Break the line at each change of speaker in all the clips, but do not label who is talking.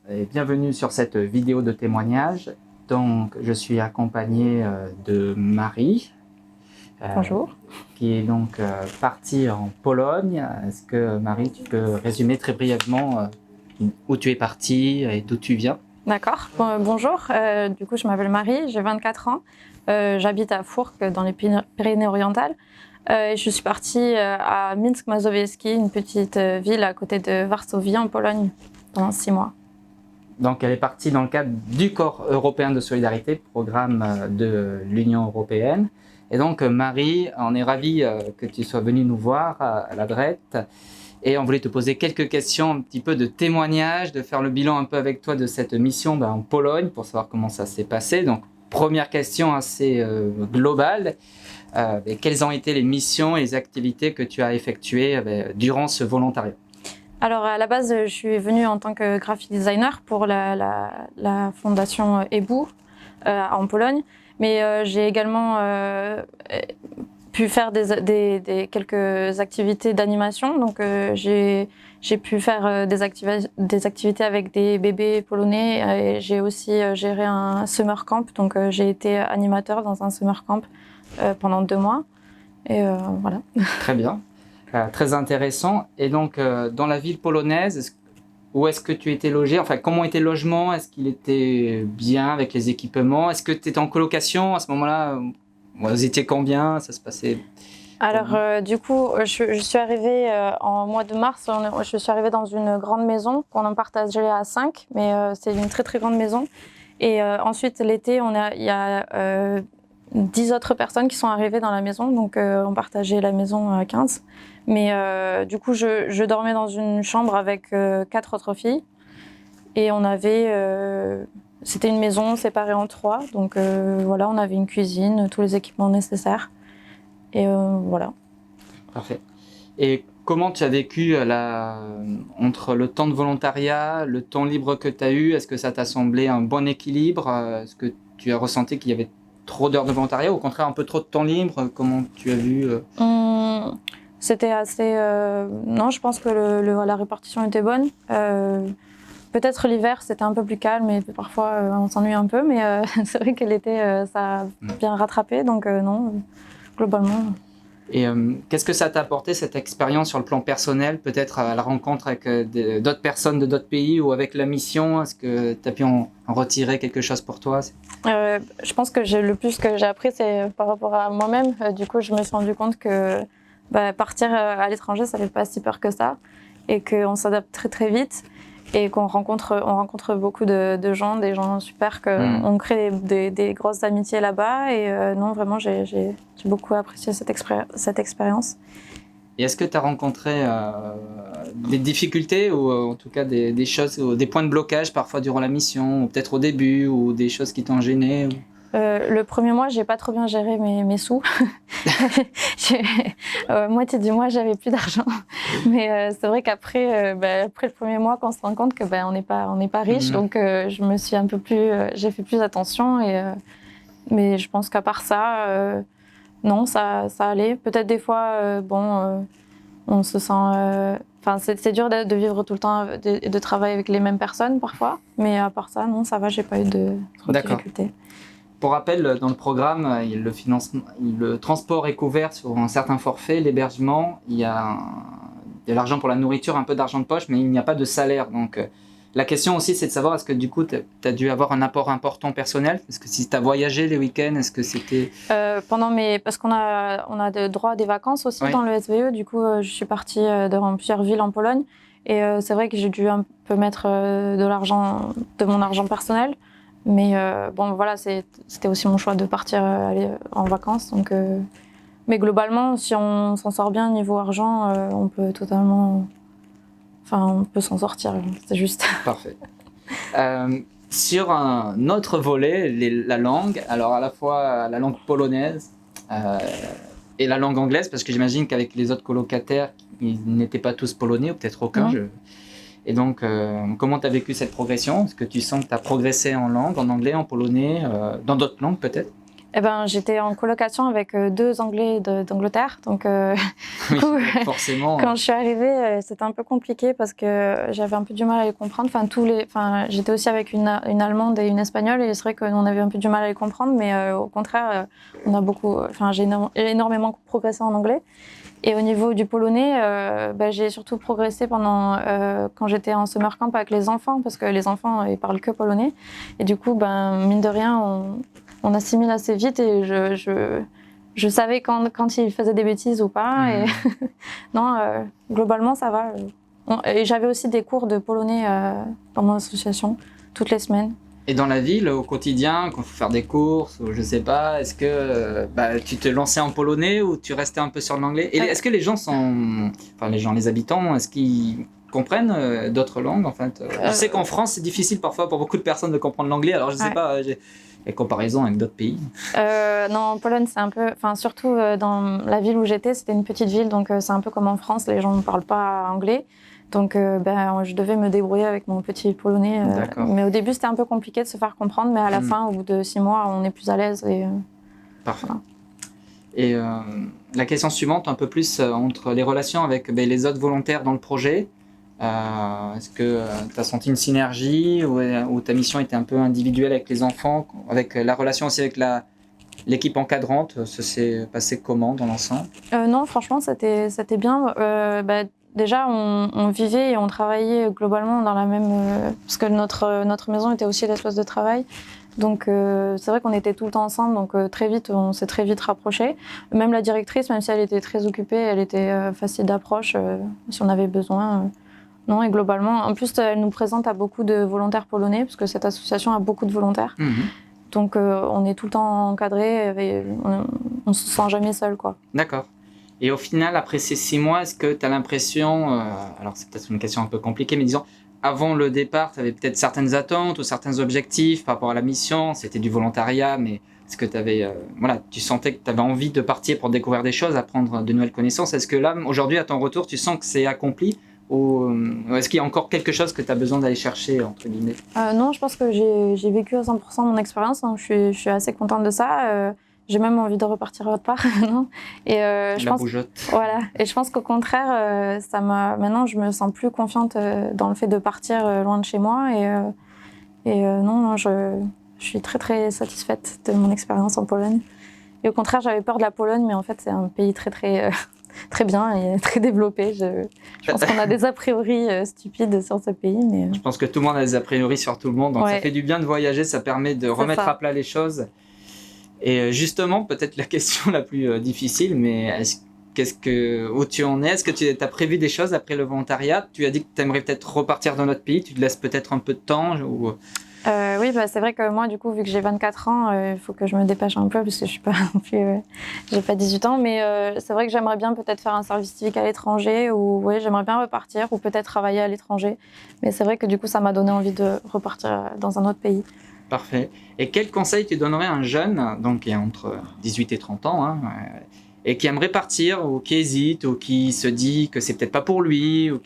et bienvenue sur cette vidéo de témoignage. Donc, je suis accompagné de Marie,
Bonjour.
qui est donc partie en Pologne. Est-ce que Marie, tu peux résumer très brièvement où tu es partie et d'où tu viens?
D'accord. Bonjour. Du coup, je m'appelle Marie, j'ai 24 ans. J'habite à Fourques, dans les Pyrénées-Orientales. Je suis partie à Minsk Mazowiecki, une petite ville à côté de Varsovie, en Pologne, pendant 6 mois.
Donc, elle est partie dans le cadre du Corps européen de solidarité, programme de l'Union européenne. Et donc, Marie, on est ravis que tu sois venue nous voir à la Drette. Et on voulait te poser quelques questions, un petit peu de témoignage, de faire le bilan un peu avec toi de cette mission en Pologne pour savoir comment ça s'est passé. Donc, première question assez globale. Quelles ont été les missions et les activités que tu as effectuées durant ce volontariat?
Alors, à la base, je suis venue en tant que graphic designer pour la fondation EBU en Pologne. Mais j'ai également pu faire quelques activités d'animation. Donc, j'ai pu faire des activités avec des bébés polonais. Et j'ai aussi géré un summer camp. Donc, j'ai été animateur dans un summer camp pendant 2 mois. Et voilà.
Très bien. Très intéressant. Et donc, dans la ville polonaise, où est-ce que tu étais logé? Enfin, comment était le logement? Est-ce qu'il était bien avec les équipements? Est-ce que tu étais en colocation à ce moment-là? Vous étiez combien? Ça se passait?
Alors, du coup, je suis arrivée en mois de mars. Je suis arrivée dans une grande maison qu'on en partageait à 5, mais c'est une très très grande maison. Et ensuite, l'été, il y a 10 autres personnes qui sont arrivées dans la maison, donc on partageait la maison à 15. Mais du coup, je dormais dans une chambre avec 4 autres filles. Et on avait... c'était une maison séparée en 3, donc voilà, on avait une cuisine, tous les équipements nécessaires. Et voilà.
Parfait. Et comment tu as vécu entre le temps de volontariat, le temps libre que tu as eu? Est-ce que ça t'a semblé un bon équilibre? Est-ce que tu as ressenti qu'il y avait trop d'heures de volontariat ou au contraire un peu trop de temps libre? Comment tu as vu
C'était assez... Non, je pense que la répartition était bonne. Peut-être l'hiver, c'était un peu plus calme et parfois on s'ennuie un peu, mais c'est vrai que l'été, ça a bien rattrapé, donc non, globalement.
Et qu'est-ce que ça t'a apporté, cette expérience sur le plan personnel, peut-être à la rencontre avec d'autres personnes de d'autres pays ou avec la mission? Est-ce que tu as pu en retirer quelque chose pour toi?
Je pense que le plus que j'ai appris, c'est par rapport à moi-même. Du coup, je me suis rendu compte que partir à l'étranger, ça fait pas si peur que ça, et qu'on s'adapte très très vite, et qu'on rencontre beaucoup de gens, des gens super, qu'on crée des grosses amitiés là-bas. Et non, vraiment, j'ai beaucoup apprécié cette expérience.
Et est-ce que tu as rencontré des difficultés ou en tout cas des choses, des points de blocage parfois durant la mission, ou peut-être au début, ou des choses qui t'ont gêné
Le premier mois, j'ai pas trop bien géré mes sous. Moitié du mois, j'avais plus d'argent. Mais c'est vrai qu'après, après le premier mois, quand on se rend compte que on n'est pas riche, donc je me suis un peu plus, j'ai fait plus attention. Mais je pense qu'à part ça, non, ça allait. Peut-être des fois, on se sent. Enfin, c'est dur de vivre tout le temps, de travailler avec les mêmes personnes parfois. Mais à part ça, non, ça va, j'ai pas eu trop de difficultés.
Pour rappel, dans le programme, le transport est couvert sur un certain forfait, l'hébergement, il y a de l'argent pour la nourriture, un peu d'argent de poche, mais il n'y a pas de salaire. Donc, la question aussi, c'est de savoir, est-ce que du coup, tu as dû avoir un apport important personnel? Est-ce que si tu as voyagé les week-ends, est-ce que c'était...
Parce qu'on a droit à des vacances aussi dans le SVE, du coup, je suis partie dans plusieurs villes en Pologne. Et c'est vrai que j'ai dû un peu mettre de mon argent personnel. Mais voilà, c'était aussi mon choix de partir aller en vacances. Donc, mais globalement, si on s'en sort bien niveau argent, on peut totalement... Enfin, on peut s'en sortir, c'est juste.
Parfait. Sur un autre volet, la langue, alors à la fois la langue polonaise et la langue anglaise, parce que j'imagine qu'avec les autres colocataires, ils n'étaient pas tous polonais, ou peut-être aucun. Et donc, comment tu as vécu cette progression? Est-ce que tu sens que tu as progressé en langue, en anglais, en polonais, dans d'autres langues peut-être?
J'étais en colocation avec 2 Anglais d'Angleterre. Donc,
Oui,
du coup,
forcément.
quand je suis arrivée, c'était un peu compliqué parce que j'avais un peu du mal à les comprendre. J'étais aussi avec une Allemande et une Espagnole et c'est vrai qu'on avait un peu du mal à les comprendre. Mais au contraire, j'ai énormément progressé en anglais. Et au niveau du polonais, j'ai surtout progressé quand j'étais en summer camp avec les enfants, parce que les enfants, ils parlent que polonais. Et du coup, mine de rien, on assimile assez vite et je savais quand ils faisaient des bêtises ou pas. Et non, globalement, ça va. Et j'avais aussi des cours de polonais dans mon association, toutes les semaines.
Et dans la ville, au quotidien, quand il faut faire des courses, ou je sais pas, est-ce que tu te lançais en polonais ou tu restais un peu sur l'anglais? Et est-ce que les gens les habitants, est-ce qu'ils comprennent d'autres langues en fait? Je sais qu'en France, c'est difficile parfois pour beaucoup de personnes de comprendre l'anglais, alors je sais pas, j'ai des comparaisons avec d'autres pays.
Non, en Pologne, c'est un peu... surtout dans la ville où j'étais, c'était une petite ville, donc c'est un peu comme en France, les gens ne parlent pas anglais. Donc, je devais me débrouiller avec mon petit polonais. Mais au début, c'était un peu compliqué de se faire comprendre, mais à la fin, au bout de 6 mois, on est plus à l'aise.
Parfait.
Voilà.
Et la question suivante, un peu plus entre les relations avec les autres volontaires dans le projet. Est-ce que tu as senti une synergie ou ta mission était un peu individuelle avec les enfants, avec la relation aussi avec l'équipe encadrante? Ça s'est passé comment dans l'ensemble?
Non, franchement, c'était bien. Déjà, on vivait et on travaillait globalement dans la même... parce que notre maison était aussi l'espace de travail. Donc, c'est vrai qu'on était tout le temps ensemble. Donc, on s'est très vite rapprochés. Même la directrice, même si elle était très occupée, elle était facile d'approche si on avait besoin. Non, et globalement, en plus, elle nous présente à beaucoup de volontaires polonais, parce que cette association a beaucoup de volontaires. Donc, on est tout le temps encadré et on se sent jamais seul, quoi.
D'accord. Et au final, après ces 6 mois, est-ce que tu as l'impression, alors c'est peut-être une question un peu compliquée, mais disons, avant le départ, tu avais peut-être certaines attentes ou certains objectifs par rapport à la mission, c'était du volontariat, mais est-ce que tu avais, tu sentais que tu avais envie de partir pour découvrir des choses, apprendre de nouvelles connaissances? Est-ce que là, aujourd'hui, à ton retour, tu sens que c'est accompli ou est-ce qu'il y a encore quelque chose que tu as besoin d'aller chercher, entre guillemets?
Non, je pense que j'ai vécu à 100% mon expérience, donc je suis assez contente de ça. J'ai même envie de repartir autre part. Non. Et
Bougeotte.
Voilà. Et je pense qu'au contraire, maintenant, je me sens plus confiante dans le fait de partir loin de chez moi. Non, je suis très très satisfaite de mon expérience en Pologne. Et au contraire, j'avais peur de la Pologne, mais en fait, c'est un pays très très très bien et très développé. Je pense qu'on a des a priori stupides sur ce pays, mais...
Je pense que tout le monde a des a priori sur tout le monde, donc
Ouais.
ça fait du bien de voyager, ça permet de remettre à plat les choses. Et justement, peut-être la question la plus difficile, mais où tu en es? Est-ce que tu as prévu des choses après le volontariat? Tu as dit que tu aimerais peut-être repartir dans notre pays, tu te laisses peut-être un peu de temps ou...
Oui, c'est vrai que moi, du coup, vu que j'ai 24 ans, il faut que je me dépêche un peu parce que je suis pas non plus, j'ai pas 18 ans, mais c'est vrai que j'aimerais bien peut-être faire un service civique à l'étranger ou j'aimerais bien repartir ou peut-être travailler à l'étranger. Mais c'est vrai que du coup, ça m'a donné envie de repartir dans un autre pays.
Parfait. Et quel conseil tu donnerais à un jeune, donc qui a entre 18 et 30 ans, et qui aimerait partir ou qui hésite ou qui se dit que c'est peut-être pas pour lui ou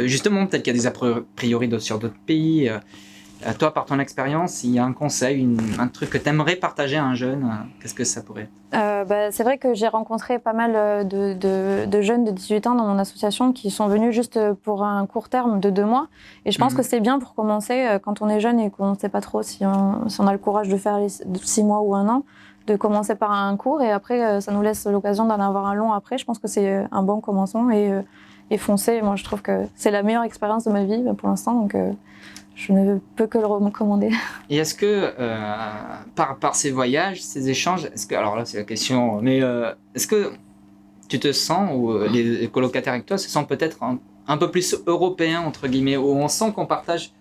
justement peut-être qu'il y a des a priori sur d'autres pays. Toi, par ton expérience, il y a un conseil, un truc que tu aimerais partager à un jeune, qu'est-ce que ça pourrait être?
C'est vrai que j'ai rencontré pas mal de jeunes de 18 ans dans mon association qui sont venus juste pour un court terme de 2 mois. Et je pense que c'est bien pour commencer, quand on est jeune et qu'on ne sait pas trop si on a le courage de faire les 6 mois ou 1 an, de commencer par un cours et après, ça nous laisse l'occasion d'en avoir un long après. Je pense que c'est un bon commencement et foncer. Moi, je trouve que c'est la meilleure expérience de ma vie pour l'instant. Donc, je ne peux que le recommander.
Et est-ce que, par ces voyages, ces échanges, alors là c'est la question, mais est-ce que tu te sens, ou les colocataires avec toi se sentent peut-être un peu plus européens, entre guillemets, où on sent qu'on partage,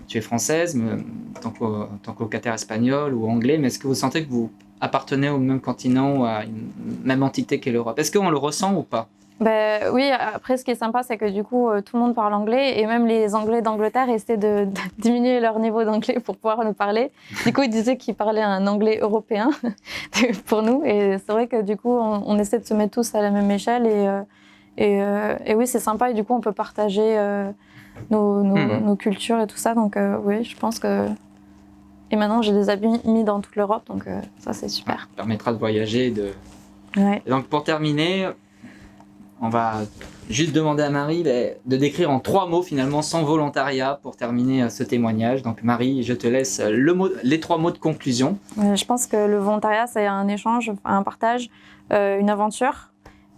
tu es française, mais, en tant que colocataire espagnol ou anglais, mais est-ce que vous sentez que vous appartenez au même continent ou à une même entité qu'est l'Europe? Est-ce qu'on le ressent ou pas?
Oui, après ce qui est sympa, c'est que du coup, tout le monde parle anglais et même les Anglais d'Angleterre essaient de diminuer leur niveau d'anglais pour pouvoir nous parler. Du coup, ils disaient qu'ils parlaient un anglais européen pour nous et c'est vrai que du coup, on essaie de se mettre tous à la même échelle et oui, c'est sympa et du coup, on peut partager nos cultures et tout ça. Donc oui, je pense que... Et maintenant, j'ai des amis dans toute l'Europe, donc ça, c'est super.
Ça permettra de voyager.
Ouais.
Et donc, pour terminer, on va juste demander à Marie de décrire en 3 mots, finalement, son volontariat pour terminer ce témoignage. Donc, Marie, je te laisse les 3 mots de conclusion.
Je pense que le volontariat, c'est un échange, un partage, une aventure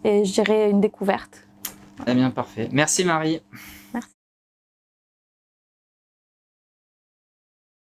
et je dirais une découverte.
Eh bien, parfait. Merci, Marie.